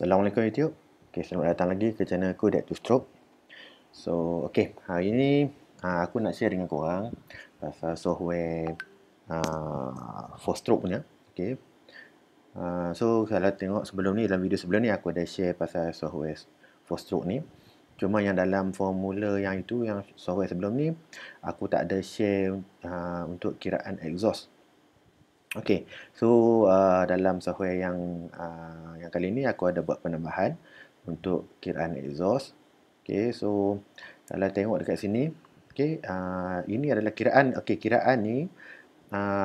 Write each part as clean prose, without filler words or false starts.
Assalamualaikum YouTube. Okay, selamat datang lagi ke channel aku, Dad to Stroke. So, okay, hari ini aku nak share dengan korang pasal software for stroke punya. Okay. So, kalau tengok sebelum ni, dalam video sebelum ni aku ada share pasal software for stroke ni. Cuma yang dalam formula yang itu, yang software sebelum ni, aku tak ada share untuk kiraan exhaust. Okay, so dalam software yang kali ni aku ada buat penambahan untuk kiraan exhaust. Okay, so kalau tengok dekat sini, okay, ini adalah kiraan. Okay, kiraan ni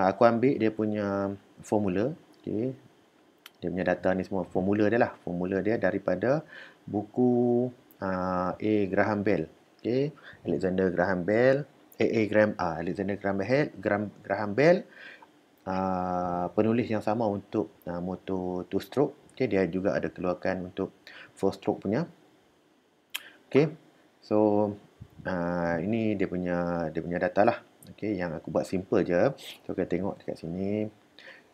aku ambil dia punya formula. Okay, dia punya data ni semua formula dia lah. Formula dia daripada buku A. Graham Bell. Okay, Alexander Graham Bell. Alexander Graham Bell. Penulis yang sama untuk motor 2 stroke. Okay, dia juga ada keluarkan untuk 4 stroke punya. Okay, so ini dia punya data lah. Okay, yang aku buat simple je. So kita tengok dekat sini.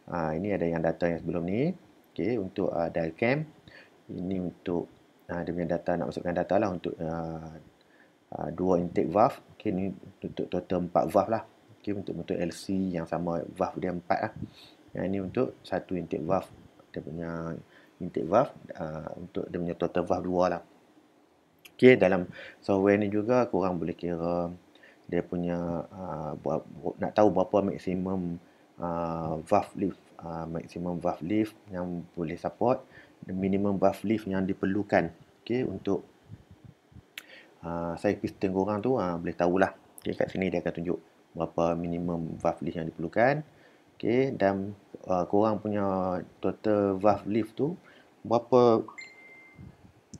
Ini ada yang data yang sebelum ni. Okay, untuk dial cam. Ini untuk dia punya data, nak masukkan data lah untuk 2 intake valve. Okay, ni untuk total 4 valve lah. Okay, untuk LC yang sama valve dia 4 lah. Yang ini untuk satu intake valve. Dia punya intake valve untuk dia punya total valve 2 lah. Okay, dalam software ni juga korang boleh kira dia punya nak tahu berapa maksimum valve lift, yang boleh support, minimum valve lift yang diperlukan. Okay, untuk saiz piston korang tu boleh tahulah. Okay, kat sini dia akan tunjuk berapa minimum valve lift yang diperlukan. Okay, dan korang punya total valve lift tu berapa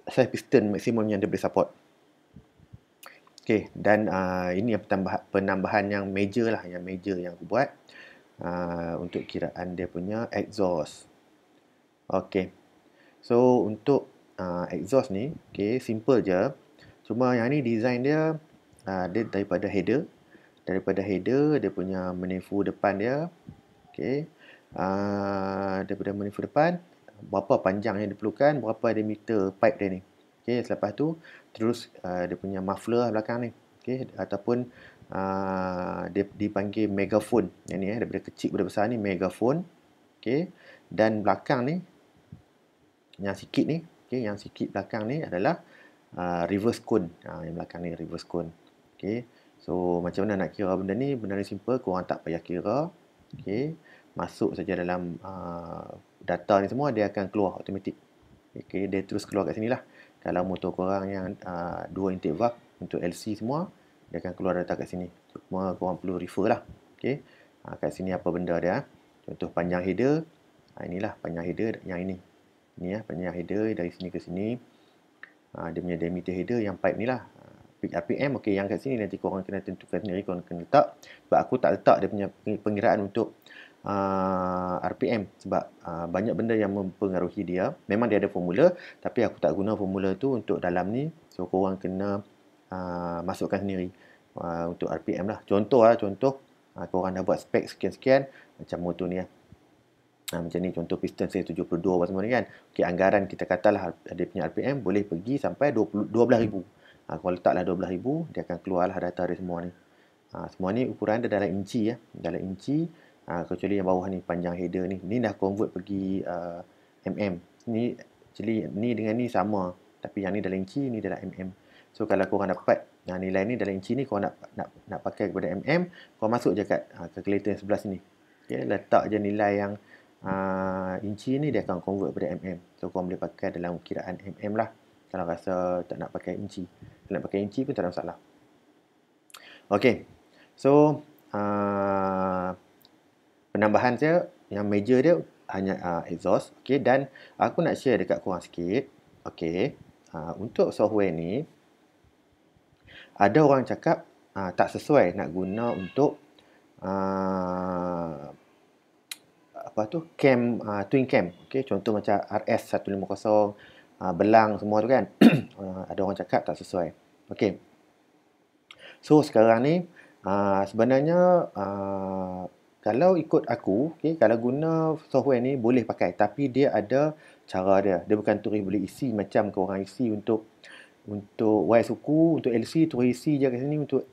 saiz piston maksimum yang dia boleh support. Okay, dan ini yang penambahan yang major lah, yang aku buat untuk kiraan dia punya exhaust. Okay, so untuk exhaust ni, okay, simple je. Cuma yang ni design dia, dia daripada header. Dia punya manifold depan dia. Okay, daripada manifold depan, berapa panjang yang diperlukan, berapa diameter pipe dia ni. Okay, selepas tu terus dia punya muffler belakang ni. Okay, ataupun dia dipanggil megaphone. Yang ni daripada kecil kepada besar ni megaphone. Okay, dan belakang ni, yang sikit ni, okay, yang sikit belakang ni adalah reverse cone. Yang belakang ni reverse cone. Okay, so macam mana nak kira benda ni? Benda ni simple, korang tak payah kira. Okay, masuk saja dalam data ni semua, dia akan keluar automatik. Okay, dia terus keluar kat sini lah. Kalau motor korang yang 2 intake valve untuk LC semua, dia akan keluar data kat sini. Cuma korang perlu refer lah. Okay, kat sini apa benda dia. Contoh panjang header. Inilah panjang header yang ini. Ni panjang header dari sini ke sini. Dia punya diameter header yang pipe ni lah. Peak RPM, okey, yang kat sini nanti korang kena tentukan sendiri, korang kena letak. Sebab aku tak letak dia punya pengiraan untuk RPM. Sebab banyak benda yang mempengaruhi dia. Memang dia ada formula, tapi aku tak guna formula tu untuk dalam ni. So korang kena masukkan sendiri untuk RPM lah. Contoh korang dah buat spek sekian-sekian, macam motor ni lah. Macam ni, contoh piston saya 72 apa semua ni kan. Okay, anggaran kita katalah dia punya RPM boleh pergi sampai 12,000. Kalau letaklah 12,000, dia akan keluarlah data dia semua ni. Semua ni ukuran dia dalam inci ya. Dalam inci, kecuali yang bawah ni panjang header ni. Ni dah convert pergi mm. Ni actually ni dengan ni sama, tapi yang ni dalam inci, ni dalam mm. So kalau korang dapat nilai ni dalam inci ni, korang nak pakai kepada mm, korang masuk je kat calculator yang sebelah sini. Okay, letak je nilai yang inci ni, dia akan convert pada mm. So korang boleh pakai dalam kiraan mm lah. Kalau rasa tak nak pakai inci, kalau nak pakai inci pun tak ada masalah. Okay, so penambahan saya yang major dia hanya exhaust. Okay, dan aku nak share dekat korang sikit. Okay, untuk software ni, ada orang cakap tak sesuai nak guna untuk cam, twin cam. Okay, contoh macam RS150, belang semua tu kan. Ada orang cakap tak sesuai. Okay, so sekarang ni sebenarnya kalau ikut aku, okay, kalau guna software ni boleh pakai, tapi dia ada cara dia. Dia bukan tulis boleh isi macam korang isi untuk Y suku, untuk LC terus isi je kat sini, untuk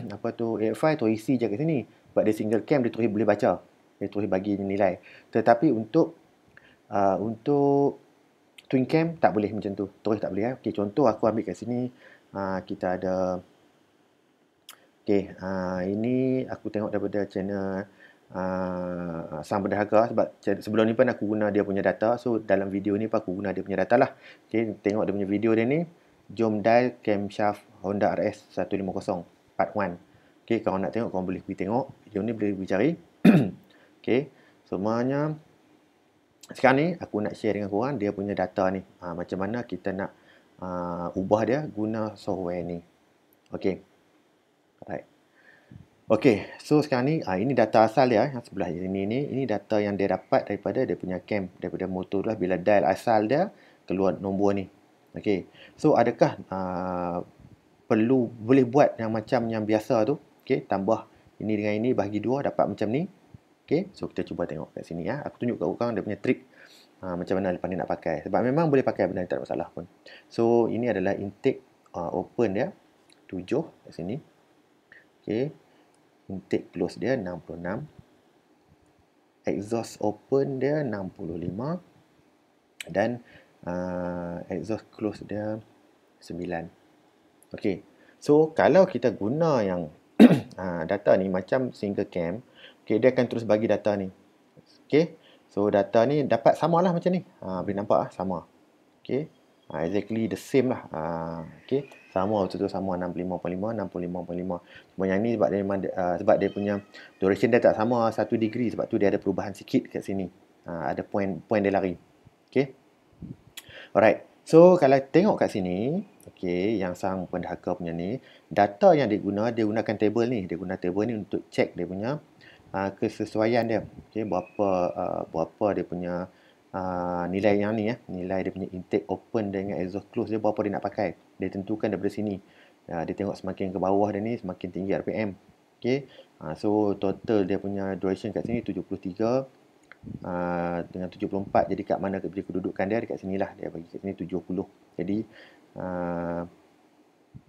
apa tu AFI terus isi je kat sini. Sebab dia single cam, dia terus boleh baca. Dia terus bagi nilai. Tetapi untuk twin cam tak boleh macam tu. Terus tak boleh. Okey, contoh aku ambil kat sini, kita ada ini aku tengok daripada channel Sang Berdahaga, sebab sebelum ni pun aku guna dia punya data. So dalam video ni pun aku guna dia punya data lah. Okey, tengok dia punya video dia ni. Jom dial camshaft Honda RS 150 part 1. Okey, kalau nak tengok korang boleh pergi tengok. Video ni boleh pergi cari. Okey, semuanya sekarang ni aku nak share dengan korang dia punya data ni. Macam mana kita nak ubah dia guna software ni. Okey. Alright. Okey, so sekarang ni ini data asal dia yang sebelah sini ni. Ini data yang dia dapat daripada dia punya cam, daripada motor tu lah. Bila dial asal dia keluar nombor ni. Okey. So adakah boleh buat yang macam yang biasa tu? Okey, tambah ini dengan ini bahagi 2 dapat macam ni. Okey, so kita cuba tengok kat sini ya. Aku tunjuk kat korang dia punya trik macam mana lepas ni nak pakai. Sebab memang boleh pakai benda ni, tak ada masalah pun. So ini adalah intake open dia 7 kat sini. Okey. Intake close dia 66. Exhaust open dia 65. Dan exhaust close dia 9. Okey. So kalau kita guna yang data ni macam single cam, okey, dia akan terus bagi data ni. Okey. So data ni dapat samalah macam ni. Boleh nampak sama. Okey. Exactly the same lah. Okey. Sama betul-betul sama 65.5, 65.5. Cuma yang ni sebab dia punya duration dia tak sama 1 degree, sebab tu dia ada perubahan sikit kat sini. Ada point dia lari. Okey. Alright. So kalau tengok kat sini, okey, yang Sang Pendahaga punya ni, data yang dia gunakan table ni. Dia guna table ni untuk check dia punya kesesuaian dia. Okey, berapa dia punya nilai yang ni nilai dia punya intake open dengan exhaust close dia, berapa dia nak pakai. Dia tentukan daripada sini. Dia tengok semakin ke bawah dia ni semakin tinggi RPM. Okey. So total dia punya duration kat sini 73 dengan 74. Jadi kat mana kedudukan dia? Dekat sinilah. Dia bagi kat sini 70. Jadi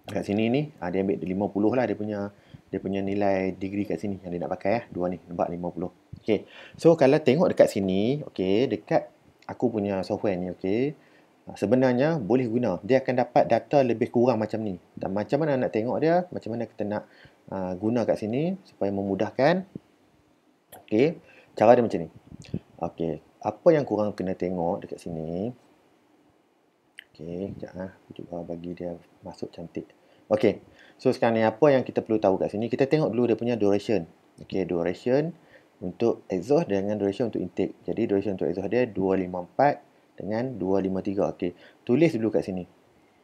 kat sini ni dia ambil 50 lah dia punya nilai degree kat sini yang dia nak pakai dua ni, nampak 50. Okey. So kalau tengok dekat sini, okey, dekat aku punya software ni, okey, sebenarnya boleh guna. Dia akan dapat data lebih kurang macam ni. Dan macam mana nak tengok dia? Macam mana kita nak guna kat sini supaya memudahkan? Okey, cara dia macam ni. Okey, apa yang korang kena tengok dekat sini? Okey, sekejap aku cuba bagi dia masuk cantik. Okey, so sekarang ni apa yang kita perlu tahu kat sini? Kita tengok dulu dia punya duration. Okey, duration untuk exhaust dengan duration untuk intake. Jadi duration untuk exhaust dia 254 dengan 253. Okey, tulis dulu kat sini.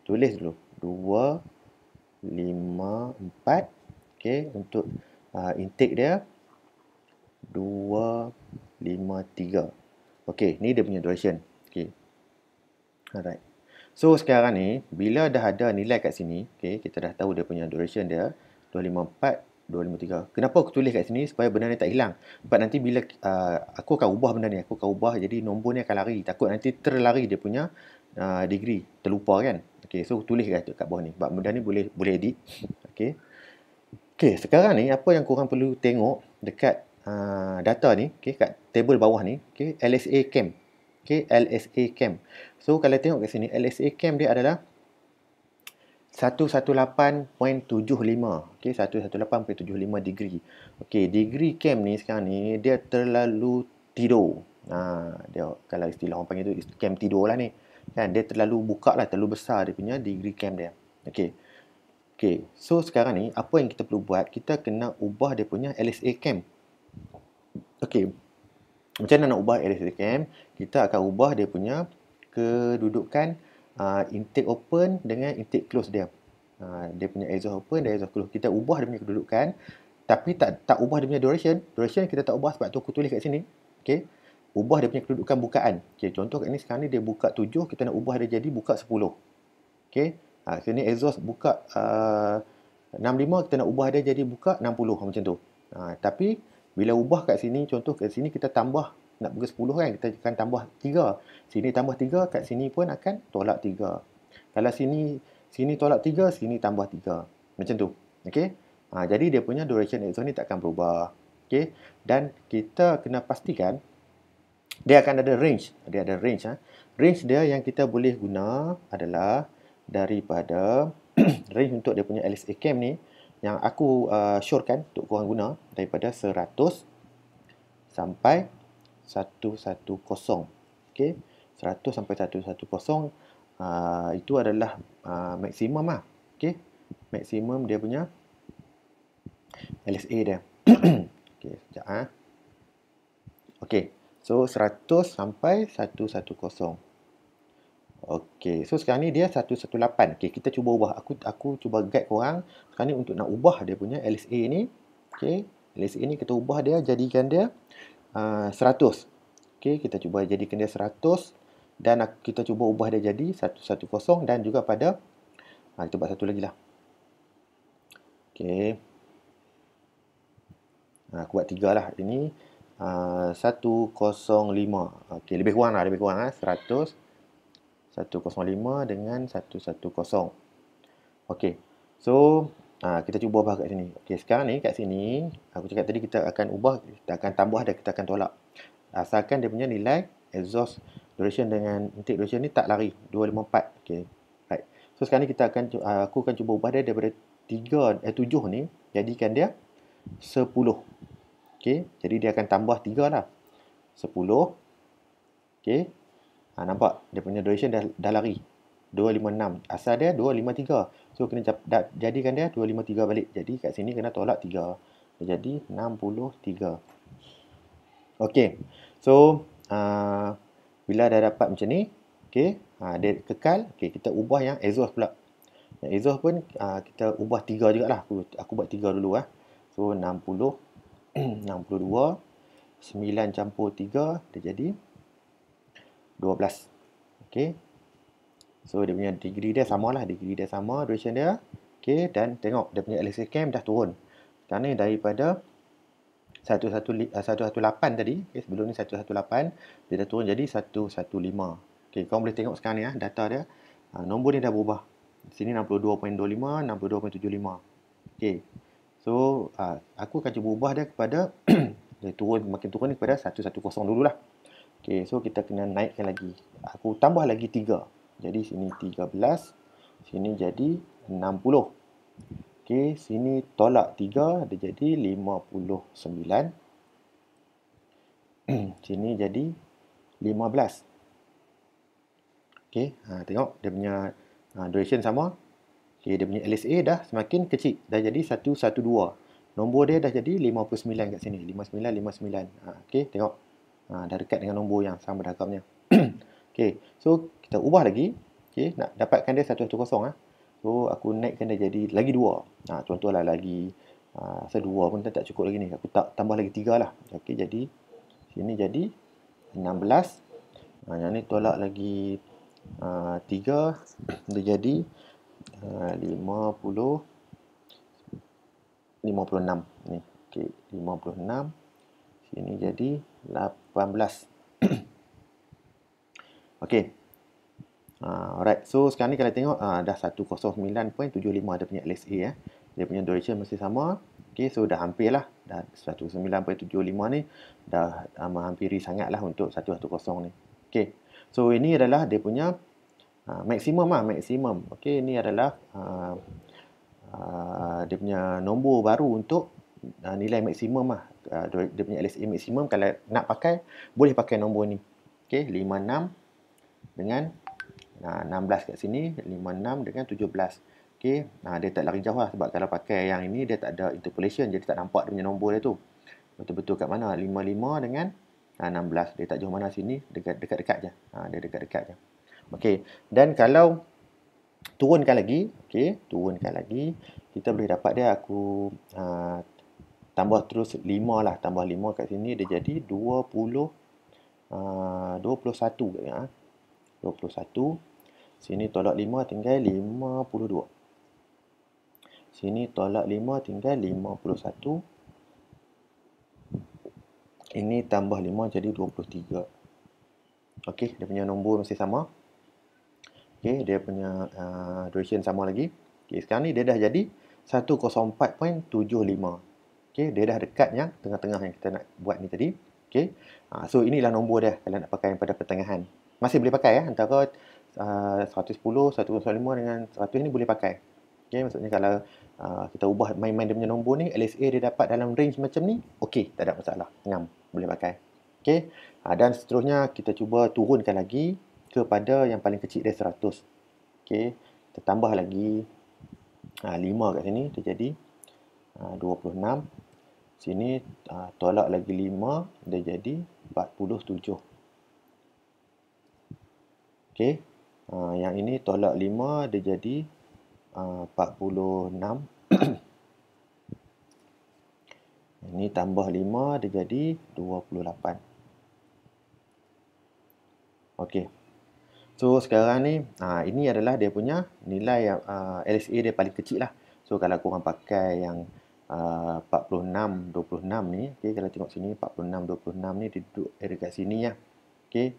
Tulis dulu 254. Okey, untuk intake dia 253. Okey, ni dia punya duration. Okey. Alright. So sekarang ni bila dah ada nilai kat sini, okey, kita dah tahu dia punya duration dia 254, 253. Kenapa aku tulis kat sini? Supaya benda ni tak hilang. Sebab nanti bila aku akan ubah benda ni, aku akan ubah jadi nombor ni akan lari. Takut nanti terlari dia punya degree, terlupa kan. Okey, so tulis kat bawah ni. Sebab benda ni boleh edit. Okey. Okey, sekarang ni apa yang korang perlu tengok dekat data ni, okey, kat table bawah ni, okey, LSA cam. Okey, LSA cam. So kalau tengok kat sini, LSA cam dia adalah 118.75. Okey, 118.75 degree. Okey, degree cam ni sekarang ni dia terlalu tidur. Dia kalau istilah orang panggil tu cam tidur lah ni. Kan, dia terlalu buka lah, terlalu besar dia punya degree cam dia. Okey. Okey, so sekarang ni apa yang kita perlu buat? Kita kena ubah dia punya LSA cam. Okey. Macam mana nak ubah LSA cam? Kita akan ubah dia punya kedudukan intake open dengan intake close dia. Dia punya exhaust open dan exhaust close. Kita ubah dia punya kedudukan, tapi tak ubah dia punya duration. Duration kita tak ubah sebab tu aku tulis kat sini. Okey. Ubah dia punya kedudukan bukaan. Okey, contoh kat ni sekarang ni dia buka 7, kita nak ubah dia jadi buka 10. Okey. Sini exhaust buka 65, kita nak ubah dia jadi buka 60 macam tu. Tapi bila ubah kat sini, contoh kat sini kita tambah nak bagi 10 kan, kita akan tambah 3. Sini tambah 3, kat sini pun akan tolak 3. Kalau sini tolak 3, sini tambah 3. Macam tu. Okey. Jadi dia punya duration exhaust ni takkan berubah. Okey. Dan kita kena pastikan dia akan ada range. Dia ada range. Range dia yang kita boleh guna adalah daripada range untuk dia punya LSA cam ni yang aku syorkan untuk korang guna daripada 100 sampai 110. Okey. 100 sampai 110 itu adalah maksimum lah. Okey. Maksimum dia punya LSA dia. Okey, sekejap Okey. So 100 sampai 110. Okey. So sekarang ni dia 118. Okey, kita cuba ubah. Aku cuba guide korang sekarang ni untuk nak ubah dia punya LSA ni. Okey. LSA ni kita ubah dia, jadikan dia 100. Okey, kita cuba jadikan dia 100 dan kita cuba ubah dia jadi 110 dan juga pada kita buat satu lagi lah. Okey. Aku buat 3 lah. Ini 105. Okey, lebih kurang 100 105 dengan 110. Okey. So kita cuba ubah kat sini. Okey, sekarang ni kat sini aku cakap tadi kita akan ubah, kita akan tambah dan kita akan tolak. Asalkan dia punya nilai exhaust duration dengan intake duration ni tak lari 254. Okey. Right. So sekarang ni aku akan cuba ubah dia daripada 7 ni jadikan dia 10. Okey, jadi dia akan tambah 3 lah. 10. Okey. Nampak dia punya duration dah lari 256. Asal dia 253. So kena jadikan dia 253 balik. Jadi kat sini kena tolak 3. Jadi 63. Okey. So bila dah dapat macam ni, okey, dia kekal. Okey, kita ubah yang exhaust pula. Yang exhaust pun kita ubah 3 jugalah. Aku buat 3 dulu . So 60 62 9 campur 3 dia jadi 12. Okey. So dia punya degree dia samalah, degree dia sama, duration dia. Okey, dan tengok dia punya LSA cam dah turun. Sekarang ni daripada 118 tadi, sebelum ni 118, dia dah turun jadi 115. Okey, kau boleh tengok sekarang ni data dia. Nombor ni dah berubah. Sini 62.25, 62.75. Okey. So aku akan cuba ubah dia kepada dia makin turun ni kepada 110 dululah. Okey, so kita kena naikkan lagi. Aku tambah lagi 3. Jadi sini 13, sini jadi 60. Okey, sini tolak 3, dia jadi 59. Sini jadi 15. Okey, tengok dia punya duration sama. Okey, dia punya LSA dah semakin kecil, dah jadi 112. Nombor dia dah jadi 59 kat sini, 59. Okey, tengok. Dah dekat dengan nombor yang sama rakamnya. Okey, so kita ubah lagi. Okey, nak dapatkan dia 110 . So aku naikkan dia jadi lagi 2. Contohlah lagi 2 pun tak cukup lagi ni. Aku tambah lagi 3 lah. Okey, jadi sini jadi 16. Yang ni tolak lagi 3, dia jadi 56 ni. Okey, 56. Sini jadi 18. Okey. Alright. So sekarang ni kalau tengok dah 109.75 dia punya LSA . Dia punya duration masih sama. Okey, so dah hampir lah. Dah 109.75 ni dah menghampiri sangatlah untuk 110 ni. Okey. So ini adalah dia punya maksimum . Okey, ini adalah dia punya nombor baru untuk nilai maksimum . Dia punya LSA maksimum kalau nak pakai boleh pakai nombor ni. Okey, 56 dengan 16 kat sini, 56 dengan 17. Okey, dia tak lari jauh lah sebab kalau pakai yang ini dia tak ada interpolation, jadi tak nampak dia punya nombor dia tu. Betul-betul kat mana? 55 dengan 16. Dia tak jauh mana sini, dekat-dekat je. Dia dekat-dekat je. Okey, dan kalau turunkan lagi, kita boleh dapat dia aku tambah terus 5 lah, tambah 5 kat sini dia jadi 21 ya. 21. Sini tolak 5 tinggal 52. Sini tolak 5 tinggal 51. Ini tambah 5 jadi 23. Okey, dia punya nombor masih sama. Okey, dia punya duration sama lagi. Okey, sekarang ni dia dah jadi 104.75. Okey, dia dah dekat yang tengah-tengah yang kita nak buat ni tadi. Okey. So inilah nombor dia kalau nak pakai pada pertengahan. Masih boleh pakai antara 110, 105 dengan 100 ni boleh pakai. Okey, maksudnya kalau kita ubah main-main dia punya nombor ni, LSA dia dapat dalam range macam ni, okey, tak ada masalah. Ngam, boleh pakai. Okey. Dan seterusnya kita cuba turunkan lagi kepada yang paling kecil dia 100. Okey. Kita tambah lagi 5 kat sini, dia jadi 26. Sini tolak lagi 5, dia jadi 47. Okey. Yang ini tolak 5, dia jadi 46. Ini tambah 5, dia jadi 28. Okey. So sekarang ni ini adalah dia punya nilai yang LSA dia paling kecil lah. So kalau korang pakai yang 46 26 ni, okey, kalau tengok sini 46 26 ni dia duduk dekat sini ya. Okey.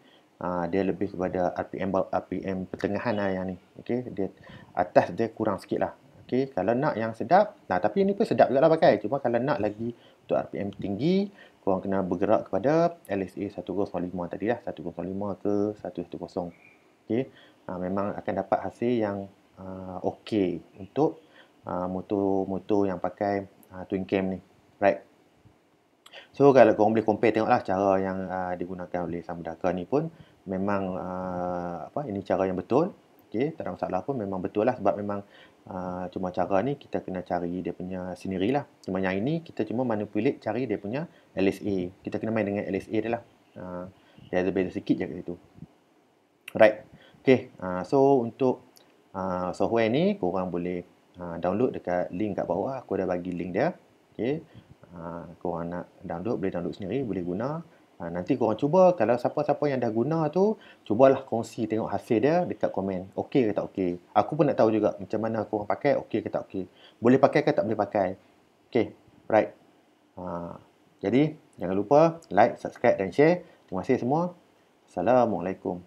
Dia lebih kepada RPM pertengahan lah yang ni. Okey, dia atas dia kurang sikit lah. Okey, kalau nak yang sedap, tapi ini pun sedap juga lah pakai. Cuma kalau nak lagi untuk RPM tinggi, korang kena bergerak kepada LSA 105 tadi lah, 105 ke 110. Okey, memang akan dapat hasil yang okey untuk motor-motor yang pakai twin cam ni. Right. So kalau korang boleh compare tengoklah cara yang digunakan oleh Samudaka ni pun memang ini cara yang betul. Okey, tak ada masalah pun, memang betul lah sebab memang cuma cara ni kita kena cari dia punya sendiri lah. Cuma yang ini kita cuma manipulate cari dia punya LSA. Kita kena main dengan LSA dia lah. Dia ada beza sikit je kat situ. Right. Okey, so untuk software ni korang boleh download dekat link kat bawah. Aku dah bagi link dia. Okey. Korang nak download, boleh download sendiri, boleh guna. Nanti korang cuba, kalau siapa-siapa yang dah guna tu, cubalah kongsi tengok hasil dia dekat komen. Okey ke tak okey? Aku pun nak tahu juga macam mana korang pakai, okey ke tak okey. Boleh pakai ke tak boleh pakai. Okey, right. Jadi, jangan lupa like, subscribe dan share. Terima kasih semua. Assalamualaikum.